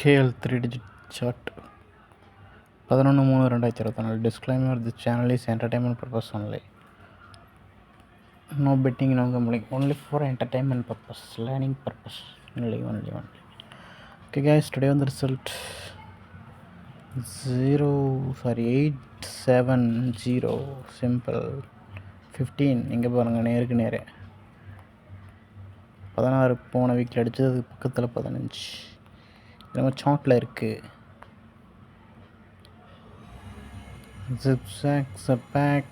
KL 3-digit chart 11/3/2024. Disclaimer: this channel is entertainment purpose only. No betting, no gambling. Only for entertainment purpose, learning purpose. Only. Okay guys, today on the result 870 simple 15. இங்கே பாருங்கள், நேருக்கு நேரே 16 போன வீக்கில் அடித்தது, அது பக்கத்தில் 15 நம்ம சார்ட்டில் இருக்குது. Zigzag Zapac.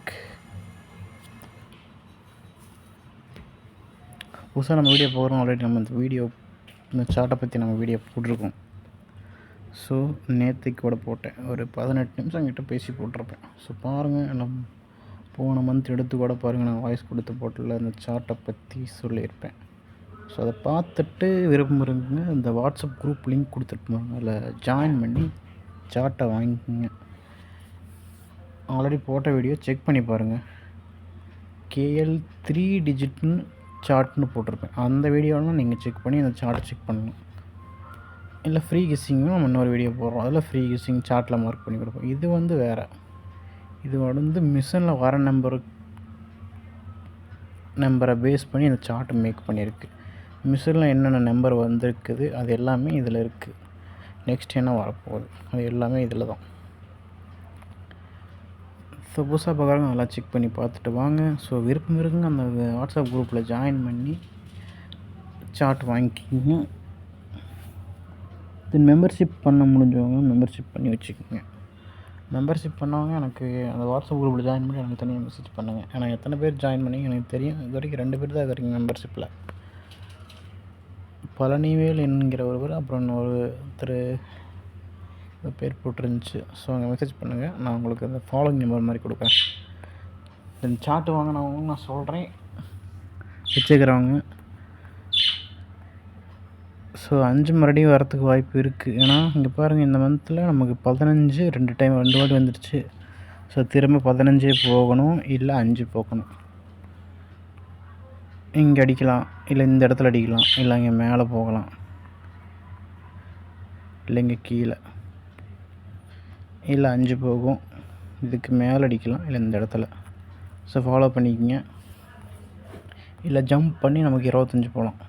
புதுசாக நம்ம வீடியோ போகிறோம். ஆல்ரெடி நம்ம இந்த சார்ட்டை பற்றி நம்ம வீடியோ போட்டிருக்கோம். ஸோ நேற்றுக்கு கூட போட்டேன், ஒரு 18 நிமிஷம் கிட்ட பேசி போட்டிருப்பேன். ஸோ பாருங்கள், எல்லாம் போன மந்த் எடுத்து கூட பாருங்கள், நான் வாய்ஸ் கொடுத்து போட்டில் இந்த சார்ட்டை பற்றி சொல்லியிருப்பேன். ஸோ அதை பார்த்துட்டு விரும்புகிறவங்க இந்த வாட்ஸ்அப் குரூப் லிங்க் கொடுத்துருப்பாங்க, அதில் ஜாயின் பண்ணி சார்ட்டை வாங்கிக்கோங்க. ஆல்ரெடி போட்ட வீடியோ செக் பண்ணி பாருங்கள். KL 3 டிஜிட்னு சார்ட்னு போட்டிருப்பேன். அந்த வீடியோலாம் நீங்கள் செக் பண்ணி அந்த சார்ட்டை செக் பண்ணணும். இல்லை ஃப்ரீ கெஸ்ஸிங்கும் நம்ம இன்னொரு வீடியோ போடுறோம், அதில் ஃப்ரீ கெஸ்ஸிங் சார்ட்டில் மார்க் பண்ணி கொடுப்போம். இது வேறு, இது மிஷினில் வர நம்பரை பேஸ் பண்ணி இந்த சார்ட்டை மேக் பண்ணியிருக்கு. மிஷினில் என்னென்ன நம்பர் வந்திருக்குது அது எல்லாமே இதில் இருக்குது. நெக்ஸ்ட் என்ன வரப்போகுது அது எல்லாமே இதில் தான். ஸோ புதுசாக பார்க்குறவங்க நல்லா செக் பண்ணி பார்த்துட்டு வாங்க. ஸோ விருப்பம் இருக்குங்க, அந்த வாட்ஸ்அப் குரூப்பில் ஜாயின் பண்ணி சார்ட் வாங்கிக்கிங்க. தென் மெம்பர்ஷிப் பண்ண முடிஞ்சவங்க மெம்பர்ஷிப் பண்ணி வச்சுக்கோங்க. மெம்பர்ஷிப் பண்ணவங்க எனக்கு அந்த வாட்ஸ்அப் குரூப்பில் ஜாயின் பண்ணி எனக்கு தனியாக மெசேஜ் பண்ணுங்கள். ஏன்னா எத்தனை பேர் ஜாயின் பண்ணி எனக்கு தெரியும். இது வரைக்கும் 2 பேர் தான் இருக்கிறீங்க மெம்பர்ஷிப்பில். பழனிவேல் என்கிற ஒருவர், அப்புறம் ஒருத்தர் பேர் போட்டுருந்துச்சு. ஸோ அங்கே மெசேஜ் பண்ணுங்கள், நான் உங்களுக்கு அந்த ஃபாலோயிங் நம்பர் மாதிரி கொடுக்குறேன். தென் சார்ட்டு வாங்கினவங்க நான் சொல்கிறேன், வச்சுக்கிறவங்க. ஸோ 5 மறுபடியும் வரத்துக்கு வாய்ப்பு இருக்குது. ஏன்னா இங்கே பாருங்கள், இந்த மந்தில் நமக்கு 15 2 வாட்டி வந்துடுச்சு. ஸோ திரும்ப 15 போகணும், இல்லை 5 போகணும். இங்கே அடிக்கலாம், இல்லை இந்த இடத்துல அடிக்கலாம், இல்லை இங்கே மேலே போகலாம், இல்லை இங்கே கீழே, இல்லை 5 போகும், இதுக்கு மேலே அடிக்கலாம், இல்லை இந்த இடத்துல. ஸோ ஃபாலோ பண்ணிக்கோங்க. இல்லை ஜம்ப் பண்ணி நமக்கு 25 போகலாம்.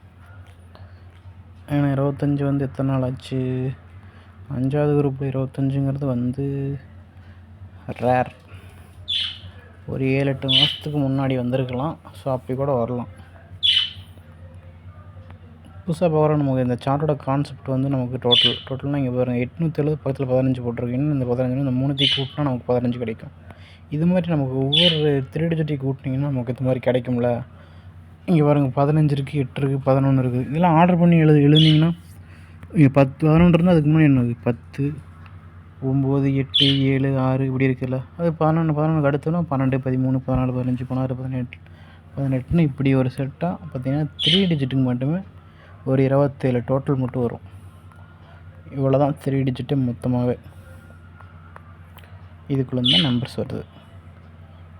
ஏன்னா 25 எத்தனை நாள் ஆச்சு, 5வது குரூப்பில் 25ங்கிறது ரேர். ஒரு 7-8 மாதத்துக்கு முன்னாடி வந்திருக்கலாம். ஸோ அப்படி கூட வரலாம். புதுசாக பார்க்குறோம். நமக்கு இந்த சார்ட்டோட கான்செப்ட் நமக்கு டோட்டல்னால் இங்கே பாருங்கள், 870 பக்கத்தில் 15 போட்டிருக்கு. இன்னும் இந்த 15 இந்த 3 கூட்டினா நமக்கு 15 கிடைக்கும். இது மாதிரி நமக்கு ஒவ்வொரு 3 டிஜிட்டை கூட்டினீங்கன்னா நமக்கு இது மாதிரி கிடைக்கும்ல. இங்கே பாருங்கள், 15 இருக்குது, 8 இருக்குது, 11 இருக்குது. இதெல்லாம் ஆர்டர் பண்ணி எழுதினீங்கன்னா இங்கே 10 11 இருந்தால் அதுக்கு முன்னாடி என்னது 10 9 8 7 6 இப்படி இருக்குல்ல. அது 11 அடுத்தோன்னா 12 13 14 15 16 18 இப்படி ஒரு செட்டாக பார்த்தீங்கன்னா 3 டிஜிட்டுக்கு மட்டுமே ஒரு 27 டோட்டல் மட்டும் வரும். இவ்வளோ தான் 3 டிஜிட்டு மொத்தமாகவே. இதுக்குள்ளே தான் நம்பர்ஸ் வருது.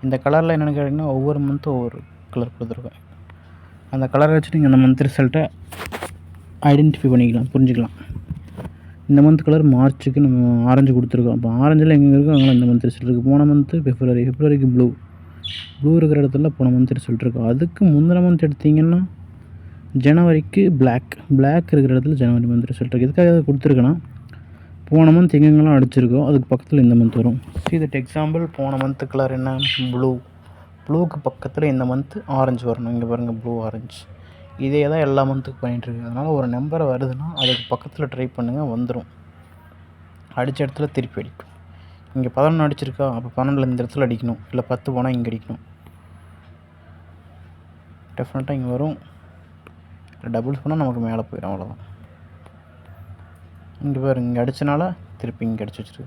இந்த கலரில் என்னென்னு கேட்டிங்கன்னா, ஒவ்வொரு மந்த்தும் ஒவ்வொரு கலர் கொடுத்துருக்கேன். அந்த கலரை வச்சு நீங்கள் அந்த மந்த் ரிசல்ட்டை ஐடென்டிஃபை பண்ணிக்கலாம், புரிஞ்சுக்கலாம். இந்த மந்த் கலர் மார்ச்சுக்கு நம்ம ஆரஞ்சு கொடுத்துருக்கோம். அப்போ ஆரஞ்சில் எங்கே இருக்கோ அங்கே இந்த மந்த் ரிசல்ட் இருக்குது. போன மந்த்து பிப்ரவரிக்கு ப்ளூ இருக்கிற இடத்துல போன மந்த் ரிசல்ட் இருக்கும். அதுக்கு முந்தின மந்த் எடுத்திங்கன்னா ஜனவரிக்கு பிளாக் இருக்கிற இடத்துல ஜனவரி மந்த் ரிசல்ட் இருக்குது. எதுக்காக அதை கொடுத்துருக்கேன்னா, போன மந்த் எங்கெங்கெல்லாம் அடிச்சிருக்கோ அதுக்கு பக்கத்தில் இந்த மந்த் வரும். தட் எக்ஸாம்பிள், போன மந்த்து கலர் என்ன, ப்ளூக்கு பக்கத்தில் இந்த மந்த்து ஆரஞ்சு வரணும். இங்கே பாருங்கள், ப்ளூ ஆரஞ்சு. இதே தான் எல்லா மந்த்துக்கு பண்ணிகிட்ருக்கு. அதனால் ஒரு நம்பரை வருதுன்னா அதுக்கு பக்கத்தில் ட்ரை பண்ணுங்கள், வந்துடும். அடித்த இடத்துல திருப்பி அடிக்கும். இங்கே 11 அடிச்சிருக்கா, அப்போ 12 இந்த இடத்துல அடிக்கணும், இல்லை 10 போனால் இங்கே அடிக்கணும். டெஃபினட்டாக இங்கே வரும். டபுள்ஸ் பண்ணால் நமக்கு மேலே போயிடும், அவ்வளோதான். இங்கே பாருங்க, இங்கே அடித்தனால திருப்பி இங்கே அடிச்சு வச்சுருக்கு,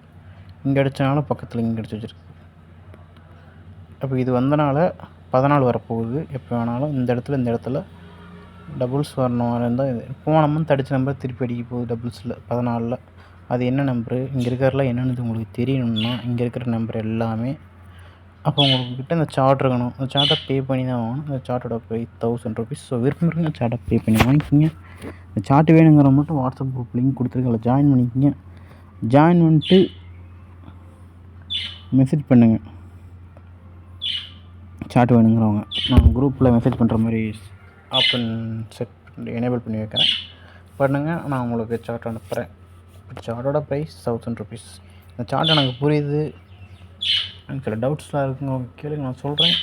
இங்கே அடித்தனால பக்கத்தில் இங்கே அடிச்சு வச்சுருக்கு. அப்போ இது வந்தனால 14 வரப்போகுது. எப்போ வேணாலும் இந்த இடத்துல டபுள்ஸ் வரணும். இருந்தால் இது போன மந்த் அடித்த நம்பர் திருப்பி அடிக்க போகுது டபுள்ஸில் 14. அது என்ன நம்பரு, இங்கே இருக்கிறதுலாம் என்னென்னு உங்களுக்கு தெரியணும்னா இங்கே இருக்கிற நம்பர் எல்லாமே. அப்போ உங்கள்கிட்ட இந்த சார்ட் இருக்கணும். அந்த சார்ட்டை பே பண்ணி தான் வாங்கணும். அந்த சார்ட்டோட ப்ரைஸ் 1000 ருபீஸ். ஸோ விருப்பம் இருக்குங்க, சார்ட்டை பே பண்ணி வாங்கிக்கிங்க. இந்த சார்ட் வேணுங்கிற மட்டும் வாட்ஸ்அப் குரூப் லிங்க் கொடுத்துருக்கேன், அதில் ஜாயின் பண்ணிக்கோங்க. ஜாயின் பண்ணிட்டு மெசேஜ் பண்ணுங்கள். சார்ட் வேணுங்கிறவங்க நான் குரூப்பில் மெசேஜ் பண்ணுற மாதிரி ஆப்ஷன் செட் பண்ணி எனேபிள் பண்ணி வைக்கிறேன். பண்ணுங்கள், நான் உங்களுக்கு சார்ட் அனுப்புகிறேன். சார்ட்டோட ப்ரைஸ் 1000 ருபீஸ். இந்த சார்ட் எனக்கு புரியுது, எனக்கு சில டவுட்ஸ்லாம் இருக்குங்க, கேளுங்க, நான் சொல்கிறேன்.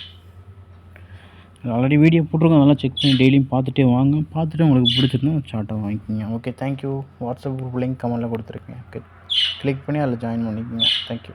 ஆல்ரெடி வீடியோ போட்டிருக்கோம், அதெல்லாம் செக் பண்ணி டெய்லியும் பார்த்துட்டே வாங்க. பார்த்துட்டு உங்களுக்கு பிடிச்சிருந்தா சார்ட்டை வாங்கிக்கிங்க. Okay, thank you. WhatsApp group link கமெண்ட்டில் கொடுத்துருக்கேன். ஓகே, கிளிக் பண்ணி அதில் ஜாயின் பண்ணிக்கோங்க. தேங்க்யூ.